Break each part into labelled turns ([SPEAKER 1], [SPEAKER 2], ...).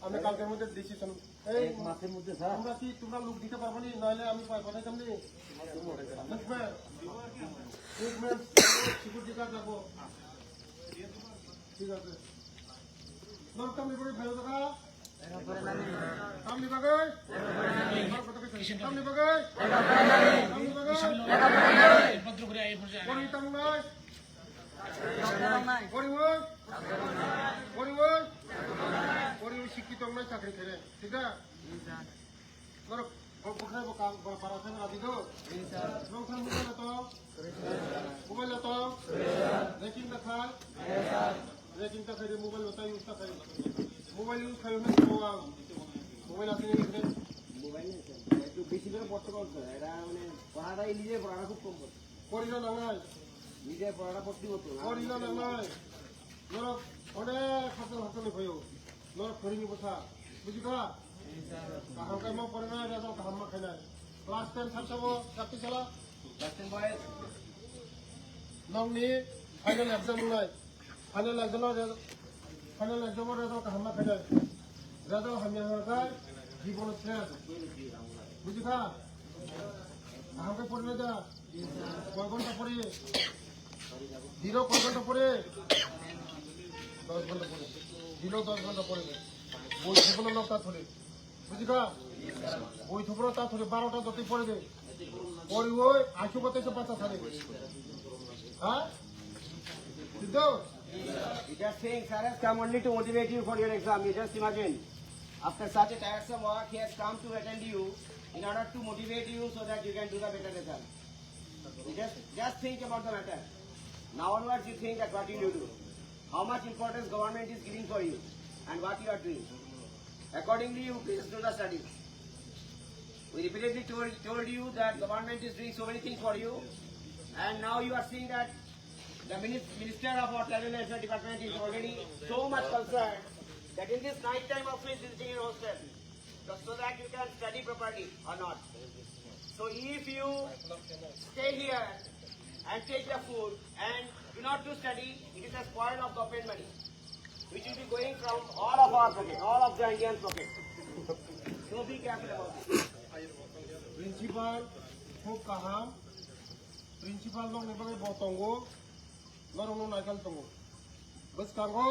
[SPEAKER 1] আমি কালকের মধ্যে ডিসিশন এই মাসের মধ্যে স্যার তোমরা কি তোমরা লোক দিতে পারবে না নইলে আমি পাঠাইতাম নি সিকিউরিটি গার্ড রাখবো ঠিক আছে নরকাম লিবরে ভালো টাকা কাম লিবাগে কাম লিবাগে পত্র করে আই পড়ছে পরিতাম নাই পরিবই পরিবই পরিবই শিক্ষিত নাই চাকরি করে ঠিক আছে ধরো বখাইবো কাম পারাছেন আদি তো নৌখান মোবাইল তো মোবাইল তো রেকিং দেখা রেকিং টা খাই মোবাইল হতা ইউজ টা খাই মোবাইল ইউজ খাই না মোবাইল আছে এখানে মোবাইল একটু বেশি করে পড়তে বলছো এটা মানে পড়াটাই নিজে পড়াটা খুব কম করছে পড়িনা না নাই নিজে পড়াটা পড়তে হতো পড়িনা না নাই ধরো অনেক হাতে হাতে হইও ধরো ফরিনি বসা বুঝি কা কাহাম কাম পড়ে না এটা কাহাম খাই না ক্লাস 10 ছাড়ছবো চাকরি চালা ক্লাস 10 বয়েস নংনি ফাইনাল एग्जाम নাই ফাইনাল एग्जाम রে কাহাম খাই না রাজা হামিয়া হরকাই জীবন শেষ বুঝি কা কাহাম পড়ে না যা কয় ঘন্টা পড়ে দিলো কয় ঘন্টা পড়ে 10 ঘন্টা পড়ে দিলো 10 ঘন্টা পড়ে বই থুবলো না তা থলে বুঝি কা বই থুবলো তা থলে 12টা দতি পড়ে দে পড়ি ওই আইছো কতছে পাঁচা সালে হ্যাঁ সিদ্ধো
[SPEAKER 2] You just saying sir has come only to motivate you for your exam. You just imagine after such a tiresome work he has come to attend you in order to motivate you so that you can do the better result. You just think about the matter. Now onwards you think that what you do, how much importance government is giving for you and what you are doing. Accordingly you please do the studies. We repeatedly told you that government is doing so many things for you and now you are seeing that the Minister of our Travel and Welfare Department is already so much concerned that in this night time also is visiting your hostel so that you can study properly or not. So if you stay here and take the food and do not do study, it is a spoil of government money which will be going from all of our pocket, all of the Indian pocket. So be careful about it.
[SPEAKER 1] Principal খুব কাহাম principal নং নেবাগে বতঙ্গো নরম নাইকাল তঙ্গো বস কাঙ্গো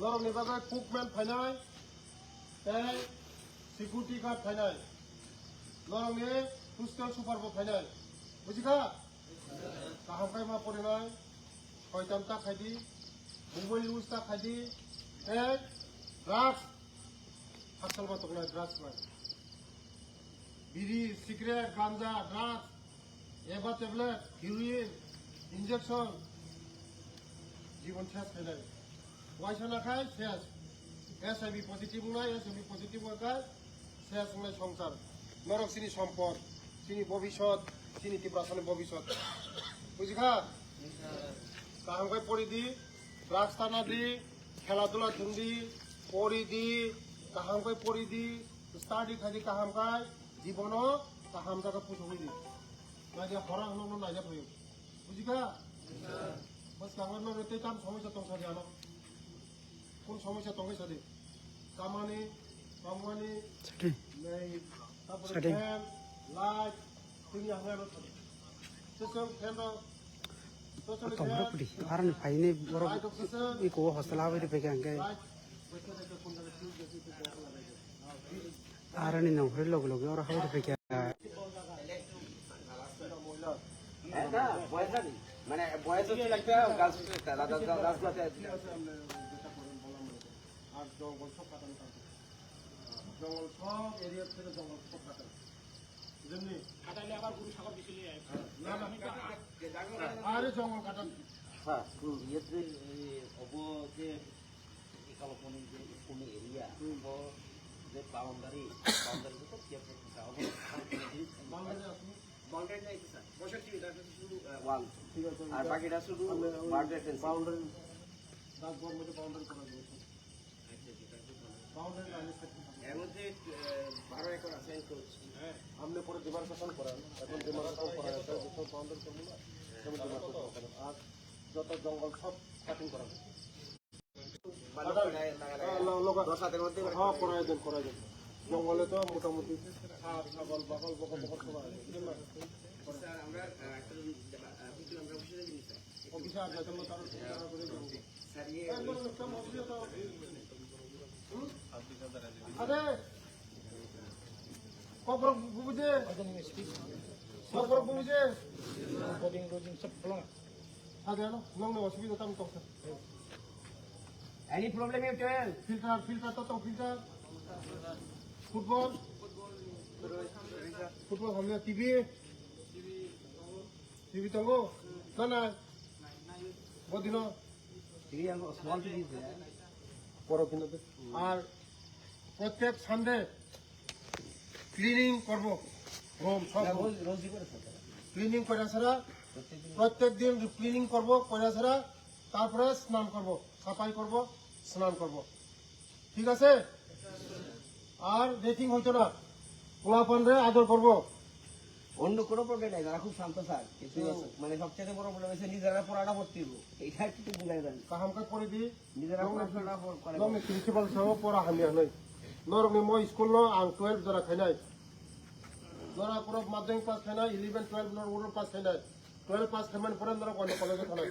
[SPEAKER 1] নরম নেবাগে কুকম্যান ফাইনাই এই security guard ফাইনাই নরম নে hostel সুপারবো ফাইনাই বুঝিকা কাহাম কাই মা পড়ে নাই শয়তানটা খাইদি মোবাইল ইউজটা খাইদি এই ড্রাগস হাসপাতাল মা তকনা ড্রাগস নাই বিড়ি সিগারেট গাঁজা ড্রাগস এবা ট্যাবলেট হিরোইন ইনজেকশন জীবন শেষ হয়ে যায় পয়সা না খায় শেষ এসআইভি পজিটিভ নয় এসআইভি পজিটিভ হয়ে শেষ নয় সংসার নরক চিনি সম্পদ চিনি ভবিষ্যৎ চিনি তীব্রাসনের ভবিষ্যৎ বুঝি খা কাহাম কাই পড়ি দি ড্রাগস টানা দি খেলাধুলা থুন্দি পরিদি কাহামকাই পরিদি স্টাডি খাদি কাহামকাই জীবন কাহাম জায়গা পুজো হইদি নাইজা হরা হনো নাইজা ফে요 বুঝিকা বাস কাঙ্গার না রেতে কাম সমস্যা তংসাদি আনো কোন সমস্যা তংসাই সাদি কামানি কামানি নাই তারপরে ফ্যান লাইট তুমি আহ্বান করে সেসব fan
[SPEAKER 3] Tomra pudi, aran paine boro iko hostel awiri pegang ke. Aran ini nongkri logo logo orang awiri pegang.
[SPEAKER 2] না বয়স না মানে বয়স হচ্ছে একটা গার্লস একটা দাদা গার্লস আছে
[SPEAKER 1] আর জঙ্গল সব কাটানো জঙ্গল সব এরিয়া থেকে জঙ্গল সব কাটানো বুঝলি কাটালে আবার গরু ছাগল বেশি নিয়ে আরে জঙ্গল কাটান
[SPEAKER 2] হ্যাঁ ইয়েতে অব যে কালপনি যে কোন এরিয়া যে বাউন্ডারি তো কি আছে বাউন্ডারি নাই স্যার 65 মিটার শুধু ওয়াল
[SPEAKER 1] ঠিক আছে
[SPEAKER 2] আর বাকিটা শুধু বাউন্ডারি
[SPEAKER 1] দাস বড় মধ্যে বাউন্ডারি করা যায় বাউন্ডারি লাইন
[SPEAKER 2] এর মধ্যে 12 একর আছে তো
[SPEAKER 1] হ্যাঁ আপনি পরে ডিমার্কেশন করেন এখন ডিমার্কেশন করা আছে যত বাউন্ডারি করবো না তেমন ডিমার্কেশন করেন আর যত জঙ্গল সব কাটিং করা হবে
[SPEAKER 2] রসাতের মধ্যে
[SPEAKER 1] হ্যাঁ করাই দেন জঙ্গলে তো মোটামুটি ছাগল বাগল বকল বকল সব আছে
[SPEAKER 2] স্যার আমরা একটা কিছু আমরা বসে দিই স্যার
[SPEAKER 1] অফিসে আর যাইতে তারা ঠিকানা করে দেবো
[SPEAKER 2] স্যার ইয়ে
[SPEAKER 1] আরে কবর বুঝে কবর বুঝে কোডিং রোজিং সব ফলো আরে না নং অসুবিধা কাম তো
[SPEAKER 2] Any problem you tell?
[SPEAKER 1] Filter তো ফিল্টার ফুটবল আমরা টিভি তো না বদিন
[SPEAKER 2] Small TV is there.
[SPEAKER 1] বড় কিনতে আর প্রত্যেক সানডে ক্লিনিং করব রুম সব
[SPEAKER 2] রোজি করে থাকে
[SPEAKER 1] ক্লিনিং করে ছাড়া প্রত্যেক দিন ক্লিনিং করব করে ছাড়া তারপরে স্নান করব সাফাই করব স্নান করব ঠিক আছে আর রেটিং হইতো না পোলাপানরে আদর করব
[SPEAKER 2] অন্য কোনো প্রবলেম নাই যারা খুব শান্ত স্যার কিন্তু মানে সবচেয়ে বড় প্রবলেম হচ্ছে নিজেরা পড়াটা করতে হবে এটা একটু বুঝাই দেন
[SPEAKER 1] কাহামকা করে দি
[SPEAKER 2] নিজেরা পড়াশোনা করে
[SPEAKER 1] নমি প্রিন্সিপাল সহ পড়া হামিয়া নাই নরমি মই স্কুল ন আং 12 জরা খাইনাই নরা পুরো মাধ্যমিক পাস খাইনাই 11 12 নর উড়ো পাস খাইনাই 12 পাস খাইমান পরে নরা কোন কলেজে খাইনাই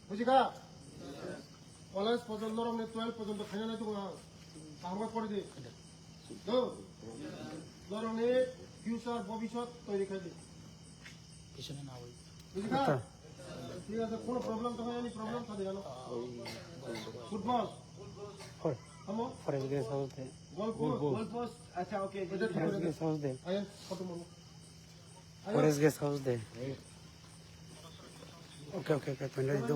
[SPEAKER 1] বুঝিকা কলেজ পর্যন্ত নরমি 12 পর্যন্ত খাইনাই নাই তো কাহামকা করে দি তো নরমি ফিউচার ভবিষ্যৎ তৈরি খাই দি
[SPEAKER 3] পিছনে না ওই
[SPEAKER 1] বুঝিকা ঠিক আছে কোনো প্রবলেম তো হয় নি প্রবলেম থাকে জানো ফুটবল
[SPEAKER 3] হয়
[SPEAKER 1] হামো
[SPEAKER 3] ফরেস্ট গেস্ট হাউস দে
[SPEAKER 2] গোল পোস্ট আচ্ছা ওকে
[SPEAKER 3] ফরেস্ট গেস্ট হাউস দে
[SPEAKER 1] আয়েন ফটো মারো
[SPEAKER 3] ফরেস্ট গেস্ট হাউস দে ওকে পেন্ডা দি দো